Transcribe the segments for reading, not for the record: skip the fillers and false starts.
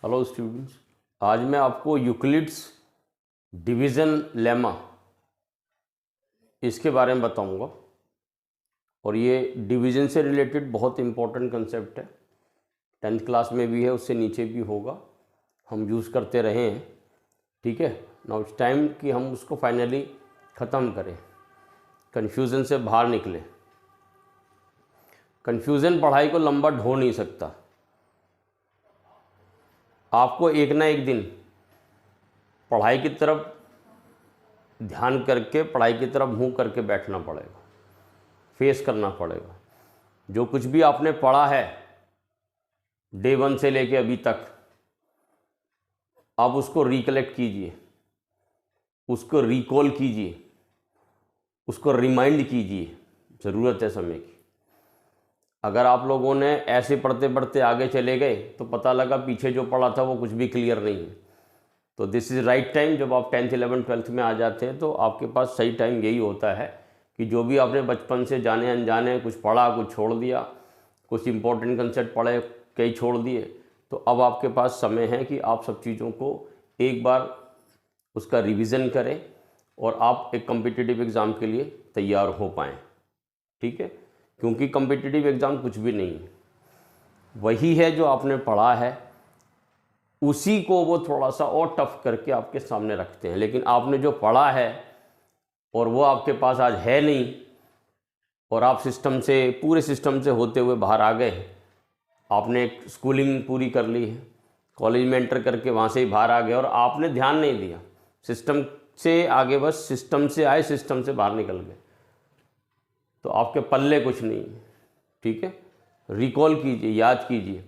Hello students, आज मैं आपको यूक्लिड्स डिवीज़न लेमा इसके बारे में बताऊंगा। और ये डिवीज़न से रिलेटेड बहुत इंपॉर्टेंट कंसेप्ट है। 10th क्लास में भी है, उससे नीचे भी होगा, हम यूज़ करते रहे हैं। ठीक है, नाउ इट्स टाइम कि हम उसको फाइनली ख़त्म करें, कन्फ्यूज़न से बाहर निकले। कन्फ्यूज़न पढ़ाई को लंबा ढो नहीं सकता। आपको एक ना एक दिन पढ़ाई की तरफ ध्यान करके, पढ़ाई की तरफ मुंह करके बैठना पड़ेगा, फेस करना पड़ेगा। जो कुछ भी आपने पढ़ा है डे 1 से लेके अभी तक, आप उसको रिकलेक्ट कीजिए, उसको रिकॉल कीजिए, उसको रिमाइंड कीजिए। ज़रूरत है समय की। अगर आप लोगों ने ऐसे पढ़ते पढ़ते आगे चले गए तो पता लगा पीछे जो पढ़ा था वो कुछ भी क्लियर नहीं है। तो दिस इज़ राइट टाइम। जब आप 10th 11th 12th में आ जाते हैं तो आपके पास सही टाइम यही होता है कि जो भी आपने बचपन से जाने अनजाने कुछ पढ़ा, कुछ छोड़ दिया, कुछ इंपॉर्टेंट कंसेप्ट पढ़े, कई छोड़ दिए, तो अब आपके पास समय है कि आप सब चीज़ों को एक बार उसका रिवीजन करें और आप एक कॉम्पिटिटिव एग्ज़ाम के लिए तैयार हो पाएँ। ठीक है, क्योंकि कॉम्पिटिटिव एग्ज़ाम कुछ भी नहीं है, वही है जो आपने पढ़ा है, उसी को वो थोड़ा सा और टफ करके आपके सामने रखते हैं। लेकिन आपने जो पढ़ा है और वो आपके पास आज है नहीं, और आप सिस्टम से, पूरे सिस्टम से होते हुए बाहर आ गए। आपने एक स्कूलिंग पूरी कर ली है, कॉलेज में एंटर करके वहाँ से ही बाहर आ गए और आपने ध्यान नहीं दिया सिस्टम से आगे, बस सिस्टम से आए, सिस्टम से बाहर निकल गए, तो आपके पल्ले कुछ नहीं है। ठीक है, रिकॉल कीजिए, याद कीजिए,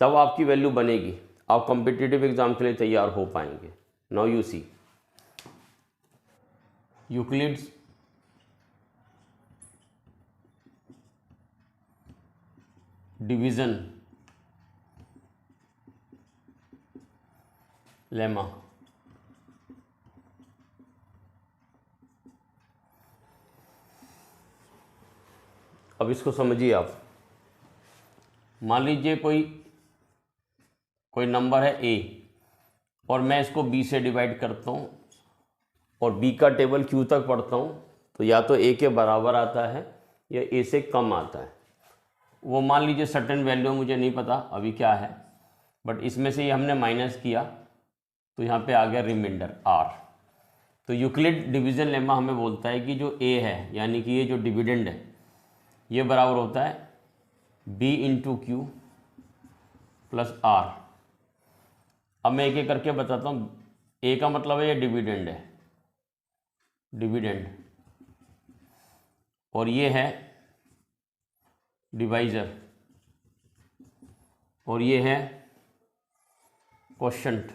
तब आपकी वैल्यू बनेगी, आप कॉम्पिटिटिव एग्ज़ाम के लिए तैयार हो पाएंगे। Now you see Euclid's division lemma. अब इसको समझिए आप। मान लीजिए कोई नंबर है a और मैं इसको b से डिवाइड करता हूँ और b का टेबल q तक पढ़ता हूँ, तो या तो a के बराबर आता है या a से कम आता है। वो मान लीजिए सर्टेन वैल्यू, मुझे नहीं पता अभी क्या है, बट इसमें से ये हमने माइनस किया तो यहाँ पे आ गया रिमाइंडर r। तो यूक्लिड डिवीज़न लेमा हमें बोलता है कि जो a है, यानी कि ये जो डिविडेंड है, ये बराबर होता है b into Q plus r। अब मैं एक एक करके बताता हूँ। ए का मतलब है ये डिविडेंड है, डिविडेंड, और ये है डिवाइज़र, और ये है क्वोशंट।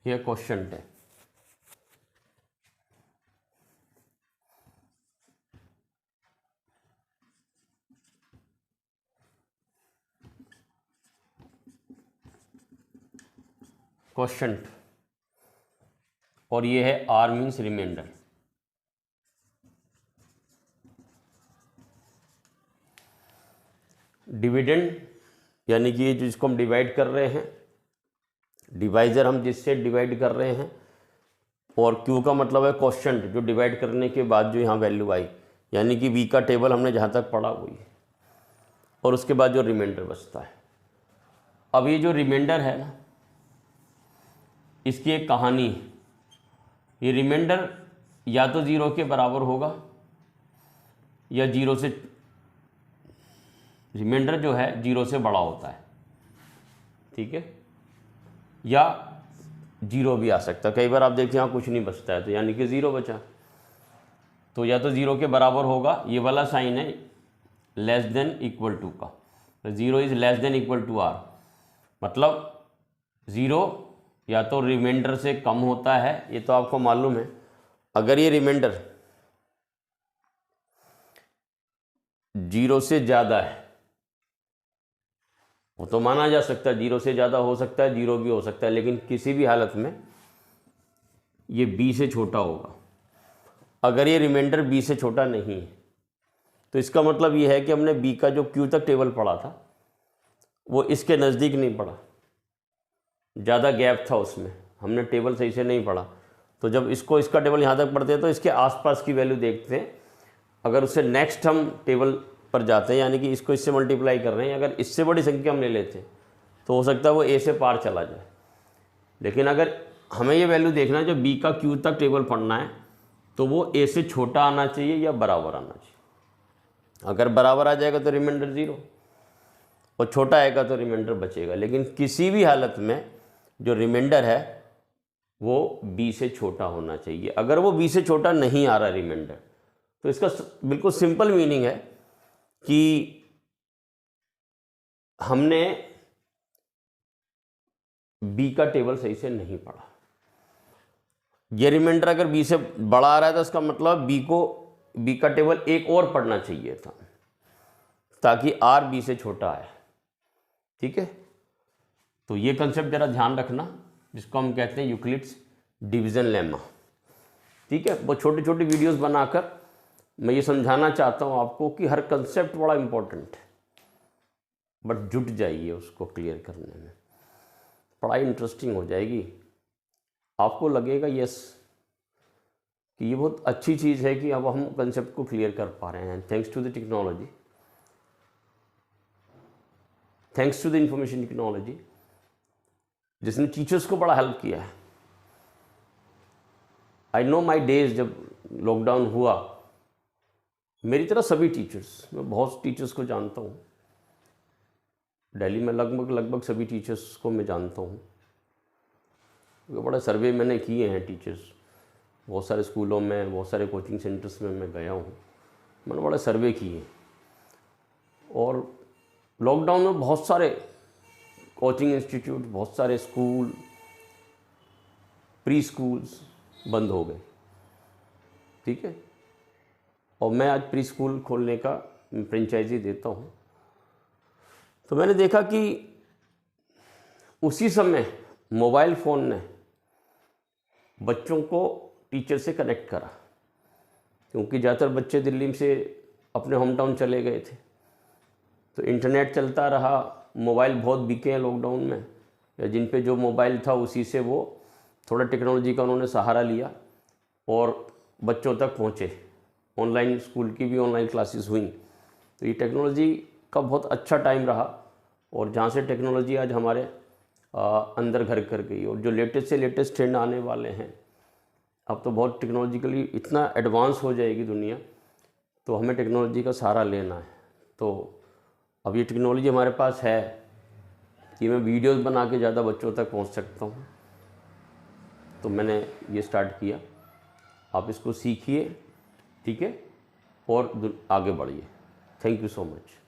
ये क्वोशंट है। क्वोशंट, और ये है आर मीन्स रिमाइंडर। डिविडेंड यानी कि ये जिसको हम डिवाइड कर रहे हैं, डिवाइज़र हम जिससे डिवाइड कर रहे हैं, और क्यू का मतलब है क्वोशंट, जो डिवाइड करने के बाद जो यहाँ वैल्यू आई, यानी कि वी का टेबल हमने जहाँ तक पढ़ा वही, और उसके बाद जो रिमाइंडर बचता है। अब ये जो रिमाइंडर है ना, इसकी एक कहानी है। ये रिमाइंडर या तो 0 के बराबर होगा या 0 से, रिमाइंडर जो है 0 से बड़ा होता है। ठीक है, या 0 भी आ सकता है। कई बार आप देखते हैं यहाँ कुछ नहीं बचता है, तो यानी कि 0 बचा। तो या तो 0 के बराबर होगा, ये वाला साइन है लेस देन इक्वल टू का, 0 is less than equal to r, मतलब 0 या तो रिमाइंडर से कम होता है, ये तो आपको मालूम है। अगर ये रिमाइंडर 0 से ज़्यादा है, वो तो माना जा सकता है, 0 से ज़्यादा हो सकता है, 0 भी हो सकता है, लेकिन किसी भी हालत में ये b से छोटा होगा। अगर ये रिमाइंडर बी से छोटा नहीं है तो इसका मतलब ये है कि हमने बी का जो क्यू तक टेबल पढ़ा था वो इसके नज़दीक नहीं पढ़ा, ज़्यादा गैप था उसमें, हमने टेबल सही से नहीं पढ़ा। तो जब इसका टेबल यहाँ तक पढ़ते हैं तो इसके आसपास की वैल्यू देखते हैं। अगर उससे नेक्स्ट हम टेबल पर जाते हैं, यानी कि इसको इससे मल्टीप्लाई कर रहे हैं, अगर इससे बड़ी संख्या हम ले लेते हैं तो हो सकता है वो ए से पार चला जाए। लेकिन अगर हमें ये वैल्यू देखना है जो बी का क्यू तक टेबल पढ़ना है तो वो ए से छोटा आना चाहिए या बराबर आना चाहिए। अगर बराबर आ जाएगा तो रिमाइंडर 0 और छोटा आएगा तो रिमाइंडर बचेगा। लेकिन किसी भी हालत में जो रिमाइंडर है वो बी से छोटा होना चाहिए। अगर वो बी से छोटा नहीं आ रहा रिमाइंडर तो इसका बिल्कुल सिंपल मीनिंग है कि हमने बी का टेबल सही से नहीं पढ़ा। ये रिमाइंडर अगर बी से बड़ा आ रहा है तो इसका मतलब बी का टेबल एक और पढ़ना चाहिए था ताकि आर बी से छोटा आए। ठीक है, तो ये कंसेप्ट जरा ध्यान रखना, जिसको हम कहते हैं यूक्लिड्स डिवीजन लेमा। ठीक है, वो छोटी छोटी वीडियोस बनाकर मैं ये समझाना चाहता हूँ आपको कि हर कंसेप्ट बड़ा इंपॉर्टेंट है, बट जुट जाइए उसको क्लियर करने में, पढ़ाई इंटरेस्टिंग हो जाएगी। आपको लगेगा यस कि ये बहुत अच्छी चीज़ है कि अब हम कंसेप्ट को क्लियर कर पा रहे हैं, thanks to the technology, thanks to the information technology, जिसने टीचर्स को बड़ा हेल्प किया है। आई नो माई डेज, जब लॉकडाउन हुआ, मेरी तरह सभी टीचर्स, मैं बहुत टीचर्स को जानता हूँ दिल्ली में, लगभग सभी टीचर्स को मैं जानता हूँ। बड़ा सर्वे मैंने किए हैं टीचर्स, बहुत सारे स्कूलों में, बहुत सारे कोचिंग सेंटर्स में मैं गया हूँ, मैंने बड़े सर्वे किए। और लॉकडाउन में बहुत सारे कोचिंग इंस्टीट्यूट, बहुत सारे स्कूल, प्री स्कूल्स बंद हो गए। ठीक है, और मैं आज प्री स्कूल खोलने का फ्रेंचाइजी देता हूँ। तो मैंने देखा कि उसी समय मोबाइल फ़ोन ने बच्चों को टीचर से कनेक्ट करा, क्योंकि ज़्यादातर बच्चे दिल्ली से अपने होम टाउन चले गए थे, तो इंटरनेट चलता रहा, मोबाइल बहुत बिके हैं लॉकडाउन में, या जिन पे जो मोबाइल था उसी से वो थोड़ा टेक्नोलॉजी का उन्होंने सहारा लिया और बच्चों तक पहुँचे। ऑनलाइन स्कूल की भी ऑनलाइन क्लासेस हुई। तो ये टेक्नोलॉजी का बहुत अच्छा टाइम रहा, और जहाँ से टेक्नोलॉजी आज हमारे अंदर घर कर गई, और जो लेटेस्ट से लेटेस्ट ट्रेंड आने वाले हैं, अब तो बहुत टेक्नोलॉजिकली इतना एडवांस हो जाएगी दुनिया, तो हमें टेक्नोलॉजी का सहारा लेना है। तो अब ये टेक्नोलॉजी हमारे पास है कि मैं वीडियोस बना के ज़्यादा बच्चों तक पहुंच सकता हूं, तो मैंने ये स्टार्ट किया। आप इसको सीखिए, ठीक है, और आगे बढ़िए। Thank you so much.